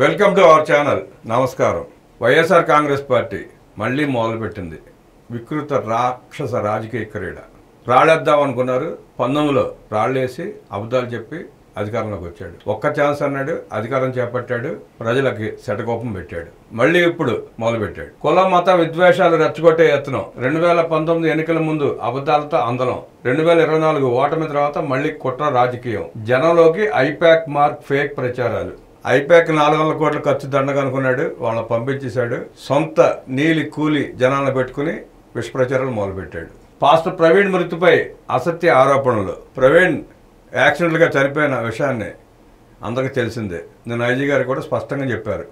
Welcome to our channel. నమస్కారం. YSR Congress party మళ్ళీ మొదలుపెట్టింది వికృత రాక్షస రాజకీయ క్రీడ. రాళ్ళేద్దాం అనుకున్నారు. 19లో రాళ్ళేసి అబద్ధాలు చెప్పి అధికారంలోకి వచ్చాడు. ఒక్క ఛాన్స్ అన్నాడు, అధికారం చేపట్టాడు, ప్రజలకి శటకోపం పెట్టాడు. మళ్ళీ ఇప్పుడు మొదలుపెట్టాడు. కుల మత విద్వేషాలు రెచ్చగొట్టే యత్నం. 2019 ఎన్నికల ముందు అబద్ధాలతో అందలం. 2024 ఓటమి తర్వాత మళ్ళీ కుట్ర రాజకీయం. జనంలోకి ఐపాక్ మార్క్ ఫేక్ ప్రచారాలు. ఐపాక్ 400 కోట్ల ఖర్చు దండగా అనుకున్నాడు, వాళ్ళని పంపించేశాడు. సొంత నీలి కూలి జనాలను పెట్టుకుని విషప్రచారాలు మొదలుపెట్టాడు. పాస్టర్ ప్రవీణ్ మృతిపై అసత్య ఆరోపణలు. ప్రవీణ్ యాక్సిడెంట్గా చనిపోయిన విషయాన్ని అందరికీ తెలిసిందే. నేను ఐజీ గారు కూడా స్పష్టంగా చెప్పారు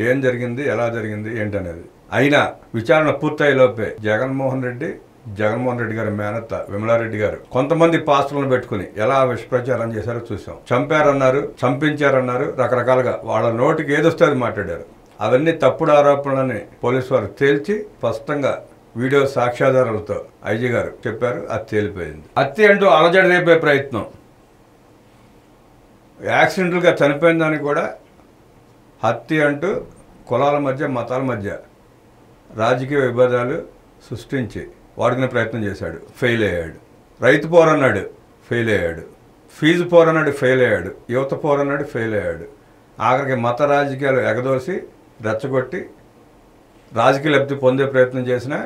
ఏం జరిగింది, ఎలా జరిగింది, ఏంటనేది. అయినా విచారణ పూర్తయ్యేలోపే జగన్మోహన్ రెడ్డి గారి మేనత్త విమలారెడ్డి గారు కొంతమంది పాస్టర్లను పెట్టుకుని ఎలా విషప్రచారం చేశారో చూసాం. చంపారన్నారు, చంపించారన్నారు, రకరకాలుగా వాళ్ళ నోటికి ఏదొస్తే అది మాట్లాడారు. అవన్నీ తప్పుడు ఆరోపణలని పోలీసు వారు తేల్చి స్పష్టంగా వీడియో సాక్ష్యాధారాలతో ఐజీ గారు చెప్పారు. అది తేలిపోయింది. హత్య అంటూ అలజడి రేపే ప్రయత్నం. యాక్సిడెంటల్గా చనిపోయిన దానికి కూడా హత్య అంటూ కులాల మధ్య మతాల మధ్య రాజకీయ విభేదాలు సృష్టించి వాడుకునే ప్రయత్నం చేశాడు. ఫెయిల్ అయ్యాడు. రైతు పోరన్నాడు, ఫెయిల్ అయ్యాడు. ఫీజు పోరన్నాడు, ఫెయిల్ అయ్యాడు. యువత పోరన్నాడు, ఫెయిల్ అయ్యాడు. ఆఖరికి మత రాజకీయాలు ఎగదోసి రెచ్చగొట్టి రాజకీయ లబ్ధి పొందే ప్రయత్నం చేసినా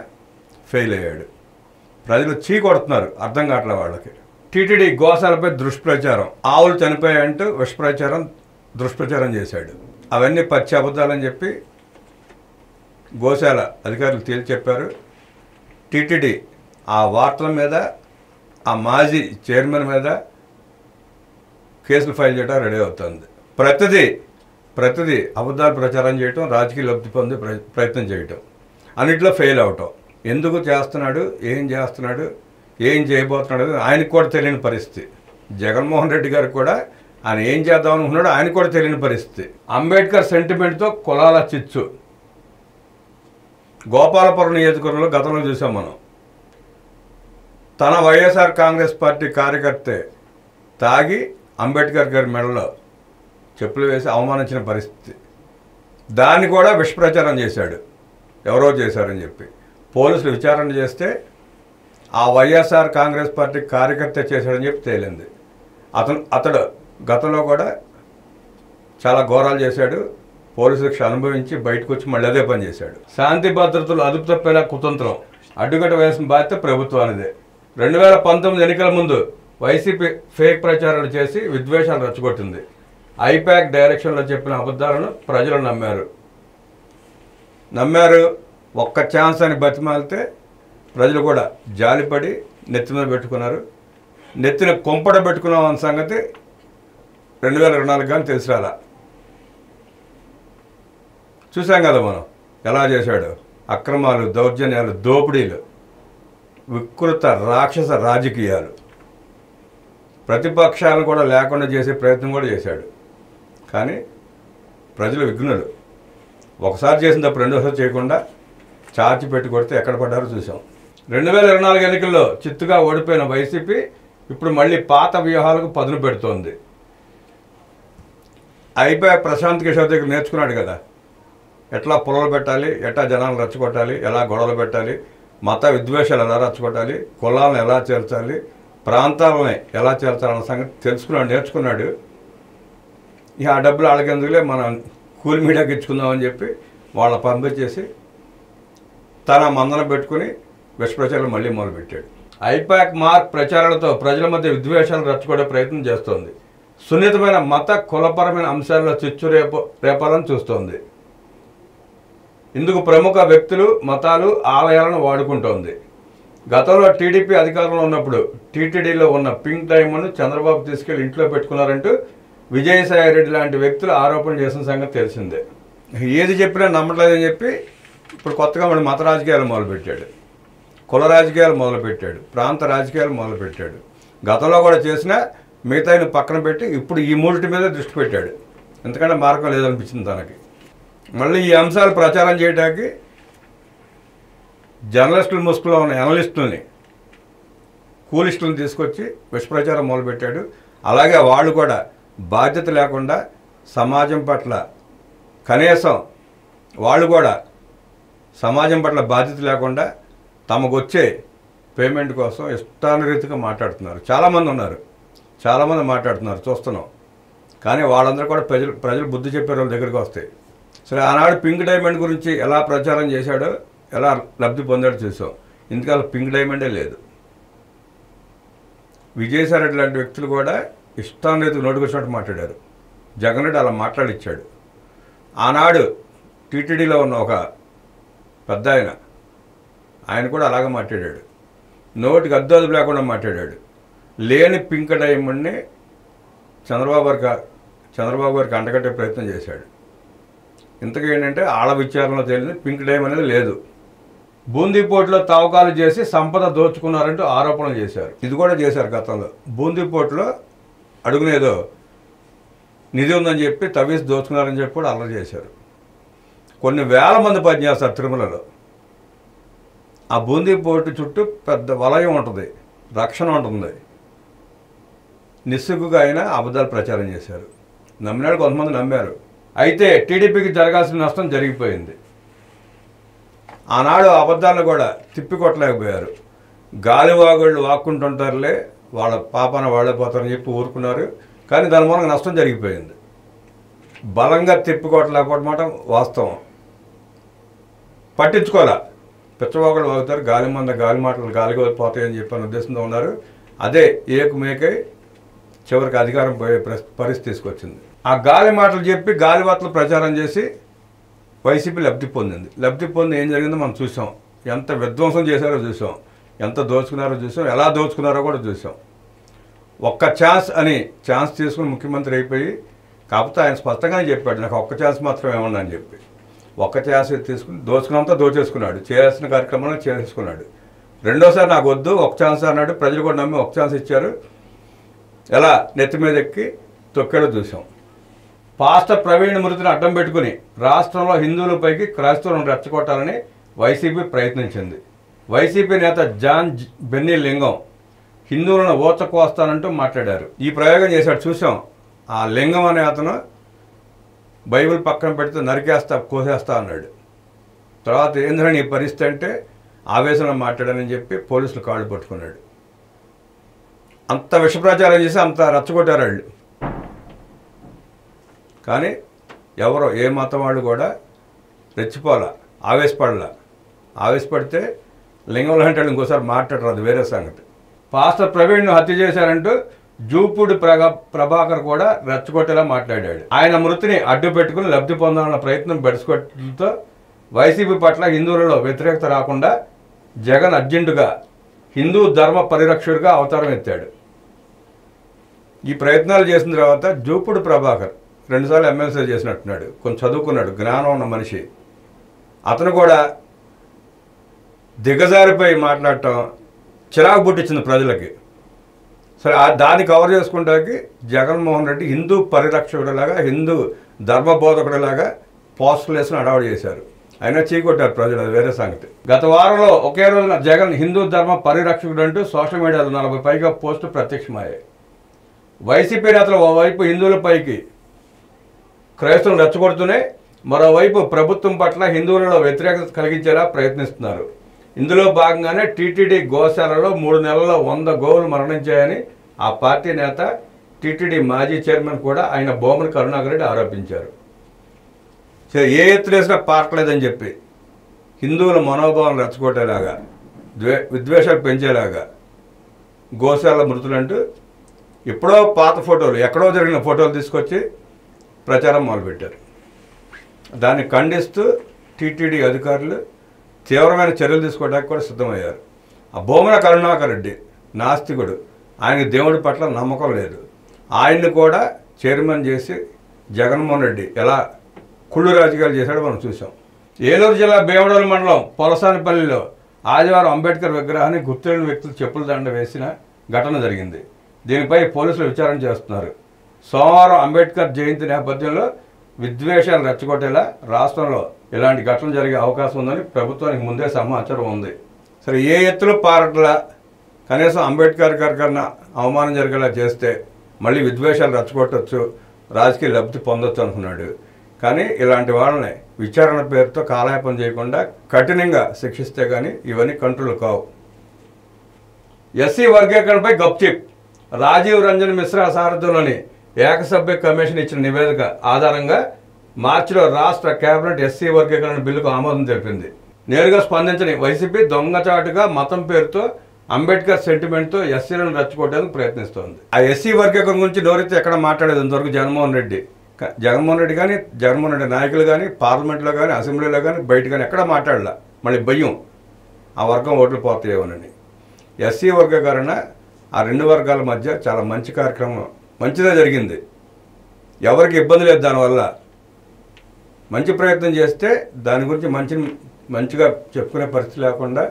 ఫెయిల్ అయ్యాడు. ప్రజలు చీకొడుతున్నారు, అర్థం కావట్లే వాళ్ళకి. టీటీడీ గోశాలపై దుష్ప్రచారం. ఆవులు చనిపోయాయంటూ దుష్ప్రచారం చేశాడు. అవన్నీ పచ్చి అబద్ధాలని చెప్పి గోశాల అధికారులు తేల్చి చెప్పారు. టీటీడీ ఆ వార్తల మీద, ఆ మాజీ చైర్మన్ మీద కేసులు ఫైల్ చేయడం రెడీ అవుతుంది. ప్రతిదీ అబద్ధాలు ప్రచారం చేయటం, రాజకీయ లబ్ధి పొందే ప్రయత్నం చేయటం, అన్నింటిలో ఫెయిల్ అవటం. ఎందుకు చేస్తున్నాడు, ఏం చేయబోతున్నాడు ఆయనకు కూడా తెలియని పరిస్థితి. జగన్మోహన్ రెడ్డి గారికి కూడా ఆయన ఏం చేద్దాం అనుకున్నాడు ఆయనకు కూడా తెలియని పరిస్థితి. అంబేద్కర్ సెంటిమెంట్తో కులాల చిచ్చు. గోపాలపురం నియోజకవర్గంలో గతంలో చూసాం మనం. తన వైఎస్ఆర్ కాంగ్రెస్ పార్టీ కార్యకర్తే తాగి అంబేద్కర్ గారి మెడలో చెప్పులు వేసి అవమానించిన పరిస్థితి. దాన్ని కూడా విషప్రచారం చేశాడు, ఎవరో చేశారని చెప్పి. పోలీసులు విచారణ చేస్తే ఆ వైఎస్ఆర్ కాంగ్రెస్ పార్టీ కార్యకర్త చేశాడని చెప్పి తేలింది. అతడు గతంలో కూడా చాలా ఘోరాలు చేశాడు. పోలీసులకు అనుభవించి బయటకు వచ్చి మళ్ళీ అదే పని చేశాడు. శాంతి భద్రతలు అదుపు తప్పేలా కుతంత్రం. అడ్డుకట్ట వేసిన బాధ్యత ప్రభుత్వానిదే. 2019 ఎన్నికల ముందు వైసీపీ ఫేక్ ప్రచారాలు చేసి విద్వేషాలు రెచ్చగొట్టింది. ఐపాక్ డైరెక్షన్లో చెప్పిన అబద్ధాలను ప్రజలు నమ్మారు. ఒక్క ఛాన్స్ అని బతిమాలితే ప్రజలు కూడా జాలిపడి నెత్తి మీద పెట్టుకున్నారు. నెత్తిన కొంపడ పెట్టుకున్నాం అన్న సంగతి 2024 కానీ తెలిసి రాలా. చూసాం కదా మనం ఎలా చేశాడు. అక్రమాలు, దౌర్జన్యాలు, దోపిడీలు, వికృత రాక్షస రాజకీయాలు, ప్రతిపక్షాలను కూడా లేకుండా చేసే ప్రయత్నం కూడా చేశాడు. కానీ ప్రజలు విఘ్నులు. ఒకసారి చేసిన తప్పు రెండోసారి చేయకుండా చార్చి పెట్టి కొడితే ఎక్కడ పడ్డారో చూసాం. 2024 ఎన్నికల్లో చిత్తుగా ఓడిపోయిన వైసీపీ ఇప్పుడు మళ్ళీ పాత వ్యూహాలకు పదును పెడుతోంది. అయిపోయి ప్రశాంత్ కిషోర్ దగ్గర నేర్చుకున్నాడు కదా, ఎట్లా పొలలు పెట్టాలి, ఎట్లా జనాలను రెచ్చగొట్టాలి, ఎలా గొడవలు పెట్టాలి, మత విద్వేషాలు ఎలా రెచ్చగొట్టాలి, కులాలను ఎలా చేర్చాలి, ప్రాంతాలని ఎలా చేర్చాలన్న సంగతి నేర్చుకున్నాడు. ఇక ఆ డబ్బులు వాళ్ళకెందుకులే, మనం కూల్ మీడియాకి ఇచ్చుకుందామని చెప్పి వాళ్ళ పంపించేసి తన మందన పెట్టుకుని విషప్రచారం మళ్ళీ మొదలుపెట్టాడు. ఐపాక్ మార్క్ ప్రచారాలతో ప్రజల మధ్య విద్వేషాలు రెచ్చగొట్టే ప్రయత్నం చేస్తోంది. సున్నితమైన మత కులపరమైన అంశాల్లో చిచ్చు రేపాలని చూస్తోంది. ఇందుకు ప్రముఖ వ్యక్తులు, మతాలు, ఆలయాలను వాడుకుంటోంది. గతంలో టీడీపీ అధికారంలో ఉన్నప్పుడు టీటీడీలో ఉన్న పింక్ డైమండ్ చంద్రబాబు తీసుకెళ్లి ఇంట్లో పెట్టుకున్నారంటూ విజయసాయి రెడ్డి లాంటి వ్యక్తులు ఆరోపణ చేసిన సంగతి తెలిసిందే. ఏది చెప్పినా నమ్మట్లేదని చెప్పి ఇప్పుడు కొత్తగా మన మత రాజకీయాలు మొదలుపెట్టాడు, కుల రాజకీయాలు మొదలుపెట్టాడు, ప్రాంత రాజకీయాలు మొదలుపెట్టాడు. గతంలో కూడా చేసినా మిగతా పక్కన పెట్టి ఇప్పుడు ఈ మూడిటి మీద దృష్టి పెట్టాడు. ఎందుకంటే మార్గం లేదనిపించింది తనకి. మళ్ళీ ఈ అంశాలు ప్రచారం చేయడానికి జర్నలిస్టుల ముసుగులో ఉన్న అనలిస్టులని, కూలిస్టులను తీసుకొచ్చి విషప్రచారం మొదలుపెట్టాడు. అలాగే వాళ్ళు కూడా బాధ్యత లేకుండా సమాజం పట్ల కనీసం వాళ్ళు కూడా సమాజం పట్ల బాధ్యత లేకుండా తమకు వచ్చే పేమెంట్ కోసం ఇష్టానురీతిగా మాట్లాడుతున్నారు. చాలామంది ఉన్నారు, చాలామంది మాట్లాడుతున్నారు, చూస్తున్నాం. కానీ వాళ్ళందరూ కూడా ప్రజలు బుద్ధి చెప్పే వాళ్ళ దగ్గరికి వస్తాయి. సరే, ఆనాడు పింక్ డైమండ్ గురించి ఎలా ప్రచారం చేశాడో, ఎలా లబ్ధి పొందాడో చూసాం. ఇంతకాలం పింక్ డైమండే లేదు. విజయసాయి రెడ్డి లాంటి వ్యక్తులు కూడా ఇష్టానురీతిగా నోటుకొచ్చినట్టు మాట్లాడారు. జగన్ రెడ్డి అలా మాట్లాడిచ్చాడు. ఆనాడు టీటీడీలో ఉన్న ఒక పెద్ద ఆయన కూడా అలాగే మాట్లాడాడు. నోటికి అద్దు లేకుండా మాట్లాడాడు. లేని పింక్ డైమండ్ని చంద్రబాబు గారికి అంటగట్టే ప్రయత్నం చేశాడు. ఇంతకీ ఏంటంటే ఆళ్ళ విచారణలో తేలింది పింక్ డైమండ్ అనేది లేదు. బూందీపోటులో తవ్వకాలు చేసి సంపద దోచుకున్నారంటూ ఆరోపణలు చేశారు. ఇది కూడా చేశారు గతంలో. బూందీపోటులో అడుగునేదో నిధి ఉందని చెప్పి తవ్వేసి దోచుకున్నారని చెప్పి కూడా అల్లరి చేశారు. కొన్ని వేల మంది పనిచేస్తారు తిరుమలలో. ఆ బూందీపోటు చుట్టూ పెద్ద వలయం ఉంటుంది, రక్షణ ఉంటుంది. నిస్సిగ్గుగా అయినా అబద్ధాలు ప్రచారం చేశారు. నమ్మినాడు, కొంతమంది నమ్మారు. అయితే టీడీపీకి జరగాల్సిన నష్టం జరిగిపోయింది. ఆనాడు అబద్ధాలను కూడా తిప్పికొట్టలేకపోయారు. గాలివాగుళ్ళు వాక్కుంటుంటారులే, వాళ్ళ పాపాన వాళ్ళే పోతారని చెప్పి ఊరుకున్నారు. కానీ దాని మూలంగా నష్టం జరిగిపోయింది. బలంగా తిప్పికొట్టలేకపోవడం వాస్తవం. పట్టించుకోలే, పిచ్చవాగుళ్ళు వాగుతారు, గాలి మాటలు గాలిగా పోతాయని చెప్పని ఉద్దేశంతో ఉన్నారు. అదే ఏకుమేకై చివరికి అధికారం పోయే పరిస్థితి తీసుకొచ్చింది. ఆ గాలి మాటలు చెప్పి గాలివార్తలు ప్రచారం చేసి వైసీపీ లబ్ధి పొందింది. లబ్ధి పొంది ఏం జరిగిందో మనం చూసాం. ఎంత విధ్వంసం చేశారో చూసాం, ఎంత దోచుకున్నారో చూసాం, ఎలా దోచుకున్నారో కూడా చూసాం. ఒక్క ఛాన్స్ తీసుకుని ముఖ్యమంత్రి అయిపోయి, కాకపోతే ఆయన స్పష్టంగానే చెప్పాడు, నాకు ఒక్క ఛాన్స్ మాత్రమే ఏమన్నా అని చెప్పి. ఒక్క ఛాన్స్ తీసుకుని దోచుకున్నంతా దోచేసుకున్నాడు. చేయాల్సిన కార్యక్రమాలను చేసుకున్నాడు. రెండోసారి నాకు వద్దు, ఒక ఛాన్స్ అన్నాడు. ప్రజలు కూడా నమ్మి ఒక ఛాన్స్ ఇచ్చారు. ఎలా నెత్తి మీద ఎక్కి తొక్కేడో చూసాం. పాస్టర్ ప్రవీణ్ మృతిని అడ్డం పెట్టుకుని రాష్ట్రంలో హిందువులపైకి క్రైస్తవులను రెచ్చగొట్టాలని వైసీపీ ప్రయత్నించింది. వైసీపీ నేత జాన్ బెన్నీ లింగం హిందువులను ఓచకోస్తానంటూ మాట్లాడారు. ఈ ప్రయోగం చేశాడు, చూసాం. ఆ లింగం అనే అతను బైబిల్ పక్కన పెడితే నరికేస్తా, కోసేస్తా అన్నాడు. తర్వాత ఏంద్రని ఈ పరిస్థితి అంటే ఆవేశంలో మాట్లాడానని చెప్పి పోలీసులు కాళ్ళు పట్టుకున్నాడు. అంత విషప్రచారం చేసి అంత రెచ్చగొట్టారు వాళ్ళు. కానీ ఎవరో ఏ మతం వాళ్ళు కూడా రెచ్చిపోలా, ఆవేశపడితే లింగం లాంటి వాళ్ళు ఇంకోసారి మాట్లాడరు, అది వేరే సంగతి. పాస్టర్ ప్రవీణ్ను హత్య చేశారంటూ జూపూడి ప్రభాకర్ కూడా రెచ్చగొట్టేలా మాట్లాడాడు. ఆయన మృతిని అడ్డు పెట్టుకుని లబ్ధి పొందాలన్న ప్రయత్నం బెడుచుకోవడంతో వైసీపీ పట్ల హిందువులలో వ్యతిరేకత రాకుండా జగన్ అర్జెంటుగా హిందూ ధర్మ పరిరక్షకుడిగా అవతారం ఎత్తాడు. ఈ ప్రయత్నాలు చేసిన తర్వాత జూపూడి ప్రభాకర్ 2 సార్లు ఎమ్మెల్సీ చేసినట్టున్నాడు, కొంచెం చదువుకున్నాడు, జ్ఞానం ఉన్న మనిషి. అతను కూడా దిగజారిపోయి మాట్లాడటం చిరాకు పుట్టించింది ప్రజలకి. సరే, దాన్ని కవర్ చేసుకుంటానికి జగన్మోహన్ రెడ్డి హిందూ పరిరక్షకుడిలాగా, హిందూ ధర్మబోధకుడిలాగా పోస్టులు వేసుకుని అడవాడు చేశారు. అయినా చీకొట్టారు ప్రజలు, అది వేరే సంగతి. గత వారంలో ఒకే రోజున జగన్ హిందూ ధర్మ పరిరక్షకుడు అంటూ సోషల్ మీడియాలో 40 పైగా పోస్టులు ప్రత్యక్షమయ్యాయి. వైసీపీ నేతలు ఓవైపు హిందువులపైకి క్రైస్తవులు రెచ్చగొడుతూనే మరోవైపు ప్రభుత్వం పట్ల హిందువులలో వ్యతిరేకత కలిగించేలా ప్రయత్నిస్తున్నారు. ఇందులో భాగంగానే టీటీడీ గోశాలలో 3 నెలల్లో 100 గోవులు మరణించాయని ఆ పార్టీ నేత టీటీడీ మాజీ చైర్మన్ కూడా ఆయన బొమ్మల కరుణాకర్ రెడ్డి ఆరోపించారు. ఏ ఎత్తులేసినా పారట్లేదని చెప్పి హిందువుల మనోభావం రెచ్చగొట్టేలాగా, విద్వేషాలు పెంచేలాగా గోశాల మృతులంటూ ఎప్పుడో పాత ఫోటోలు, ఎక్కడో జరిగిన ఫోటోలు తీసుకొచ్చి ప్రచారం మొదలుపెట్టారు. దాన్ని ఖండిస్తూ టీటీడీ అధికారులు తీవ్రమైన చర్యలు తీసుకోవడానికి కూడా సిద్ధమయ్యారు. ఆ బొమ్మల కరుణాకర్ రెడ్డి నాస్తికుడు, ఆయనకి దేవుడి పట్ల నమ్మకం లేదు. ఆయన్ని కూడా చైర్మన్ చేసి జగన్మోహన్ రెడ్డి ఎలా కుళ్ళు రాజకీయాలు చేశాడో మనం చూసాం. ఏలూరు జిల్లా భీమడోలు మండలం పొలసానిపల్లిలో ఆదివారం అంబేద్కర్ విగ్రహాన్ని గుర్తులేని వ్యక్తులు చెప్పుల దండ వేసిన ఘటన జరిగింది. దీనిపై పోలీసులు విచారణ చేస్తున్నారు. సోమవారం అంబేద్కర్ జయంతి నేపథ్యంలో విద్వేషాలు రెచ్చగొట్టేలా రాష్ట్రంలో ఇలాంటి ఘటనలు జరిగే అవకాశం ఉందని ప్రభుత్వానికి ముందే సమాచారం ఉంది. సరే, ఏ ఎత్తులో పారట్లా, కనీసం అంబేద్కర్ గారి కన్నా అవమానం జరిగేలా చేస్తే మళ్ళీ విద్వేషాలు రెచ్చగొట్టచ్చు, రాజకీయ లబ్ధి పొందొచ్చు అనుకున్నాడు. కానీ ఇలాంటి వాళ్ళని విచారణ పేరుతో కాలయాపన చేయకుండా కఠినంగా శిక్షిస్తే కానీ ఇవన్నీ కంట్రోల్ కావు. ఎస్సీ వర్గీకరణపై గప్చిప్. రాజీవ్ రంజన్ మిశ్రా సారథ్యంలోని ఏకసభ్య కమిషన్ ఇచ్చిన నివేదిక ఆధారంగా మార్చిలో రాష్ట్ర కేబినెట్ ఎస్సీ వర్గీకరణ బిల్లుకు ఆమోదం తెలిపింది. నేరుగా స్పందించని వైసీపీ దొంగచాటుగా మతం పేరుతో అంబేద్కర్ సెంటిమెంట్తో ఎస్సీలను రెచ్చగొట్టేందుకు ప్రయత్నిస్తోంది. ఆ ఎస్సీ వర్గీకరణ గురించి నోరెత్తి ఎక్కడ మాట్లాడేది ఇంతవరకు జగన్మోహన్ రెడ్డి కానీ జగన్మోహన్ రెడ్డి నాయకులు కానీ పార్లమెంట్లో కానీ అసెంబ్లీలో కానీ బయట కానీ ఎక్కడా మాట్లాడలే. మళ్ళీ భయం ఆ వర్గం ఓట్లు పోతాయేమోనని. ఎస్సీ వర్గీకరణ ఆ రెండు వర్గాల మధ్య చాలా మంచి కార్యక్రమం, మంచిదే జరిగింది. ఎవరికి ఇబ్బంది లేదు. దానివల్ల మంచి ప్రయత్నం చేస్తే దాని గురించి మంచిగా చెప్పుకునే పరిస్థితి లేకుండా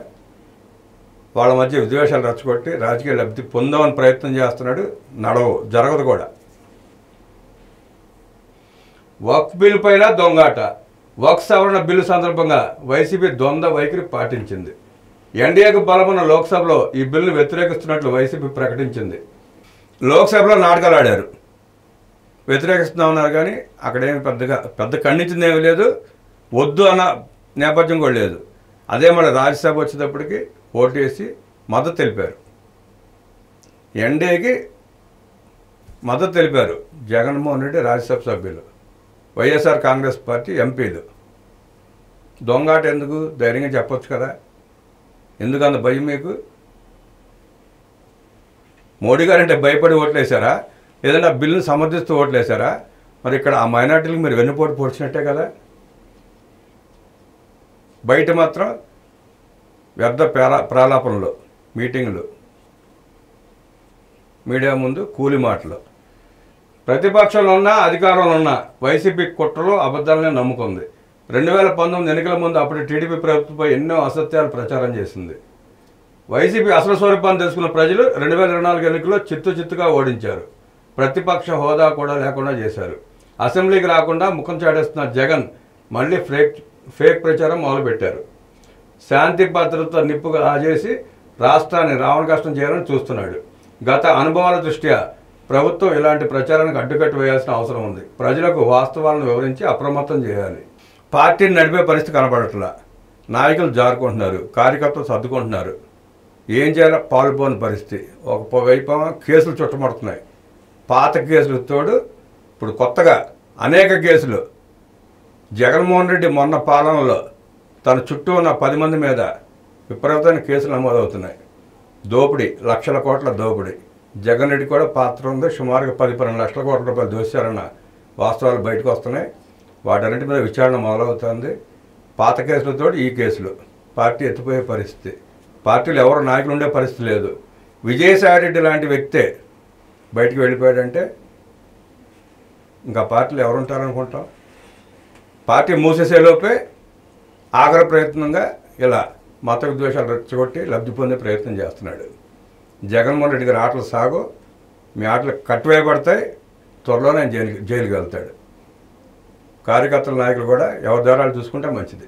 వాళ్ళ మధ్య విద్వేషాలు రెచ్చగొట్టి రాజకీయ లబ్ధి పొందామని ప్రయత్నం చేస్తున్నాడు. జరగదు కూడా. వక్ఫ్ బిల్లు పైన దొంగాట. వక్ఫ్ సవరణ బిల్లు సందర్భంగా వైసీపీ ద్వంద్వ వైఖరి పాటించింది. ఎన్డీఏకు బలమున్న లోక్సభలో ఈ బిల్లును వ్యతిరేకిస్తున్నట్లు వైసీపీ ప్రకటించింది. లోక్సభలో నాటకాలు ఆడారు, వ్యతిరేకిస్తున్నామన్నారు. కానీ అక్కడేమి పెద్ద ఖండించింది ఏమీ లేదు, వద్దు అన్న నేపథ్యం కూడా లేదు. అదే మళ్ళీ రాజ్యసభ వచ్చేటప్పటికి ఓటేసి మద్దతు తెలిపారు. ఎన్డీఏకి మద్దతు తెలిపారు జగన్మోహన్ రెడ్డి, రాజ్యసభ సభ్యులు, వైఎస్ఆర్ కాంగ్రెస్ పార్టీ ఎంపీలు. దొంగాట ఎందుకు? ధైర్యంగా చెప్పొచ్చు కదా. ఎందుకు అంత భయం మీకు? మోడీ గారంటే భయపడి ఓట్లేశారా? ఏదైనా బిల్లును సమర్థిస్తూ ఓట్లేశారా? మరి ఇక్కడ ఆ మైనార్టీలకు మీరు వెన్నుపోటు పొడిచినట్టే కదా. బయట మాత్రం వ్యర్థ ప్రాలాపనలు, మీటింగులు, మీడియా ముందు కూలి మాటలు. ప్రతిపక్షంలో ఉన్న అధికారంలో ఉన్న వైసీపీ కుట్రలు అబద్ధాలనే నమ్ముకుంది. 2019 ఎన్నికల ముందు అప్పుడు టీడీపీ ప్రభుత్వంపై ఎన్నో అసత్యాలు ప్రచారం చేసింది. వైసీపీ అసలు స్వరూపాన్ని తెలుసుకున్న ప్రజలు 2024 ఎన్నికల్లో చిత్తుగా ఓడించారు. ప్రతిపక్ష హోదా కూడా లేకుండా చేశారు. అసెంబ్లీకి రాకుండా ముఖం చాటేస్తున్న జగన్ మళ్ళీ ఫేక్ ప్రచారం మొదలుపెట్టారు. శాంతి భద్రత నిప్పుగా ఆజేసి రాష్ట్రాన్ని రావణ కష్టం చేయాలని చూస్తున్నాడు. గత అనుభవాల దృష్ట్యా ప్రభుత్వం ఇలాంటి ప్రచారానికి అడ్డుకట్ట వేయాల్సిన అవసరం ఉంది. ప్రజలకు వాస్తవాలను వివరించి అప్రమత్తం చేయాలి. పార్టీని నడిపే పరిస్థితి కనబడట్లా. నాయకులు జారుకుంటున్నారు, కార్యకర్తలు సర్దుకుంటున్నారు. ఏం చేయాలో పాల్పోని పరిస్థితి. ఒకవైపు కేసులు చుట్టమడుతున్నాయి. పాత కేసులు తోడు ఇప్పుడు కొత్తగా అనేక కేసులు. జగన్మోహన్ రెడ్డి మొన్న పాలనలో తన చుట్టూ ఉన్న 10 మంది మీద విపరీతమైన కేసులు నమోదవుతున్నాయి. దోపిడీ, లక్షల కోట్ల దోపిడీ. జగన్ రెడ్డి కూడా పాత్ర ఉంది. సుమారుగా 10-12 లక్షల కోట్ల రూపాయలు దోశారన్న వాస్తవాలు బయటకు వస్తున్నాయి. వాటన్నిటి మీద విచారణ మొదలవుతుంది. పాత కేసులతో ఈ కేసులు పార్టీ ఎత్తిపోయే పరిస్థితి. పార్టీలు ఎవరు నాయకులు ఉండే పరిస్థితి లేదు. విజయసాయి రెడ్డి లాంటి వ్యక్తే బయటికి వెళ్ళిపోయాడంటే ఇంకా పార్టీలు ఎవరుంటారనుకుంటాం. పార్టీ మూసేసేలోపే ఆఖరి ప్రయత్నంగా ఇలా మత విద్వేషాలు రెచ్చగొట్టి లబ్ధి పొందే ప్రయత్నం చేస్తున్నాడు. జగన్మోహన్ రెడ్డి గారి ఆటలు సాగు, మీ ఆటలు కట్టువేయబడతాయి. త్వరలోనే ఆయన జైలుకి వెళ్తాడు. కార్యకర్తల నాయకులు కూడా ఎవరి దారాలు చూసుకుంటే మంచిది.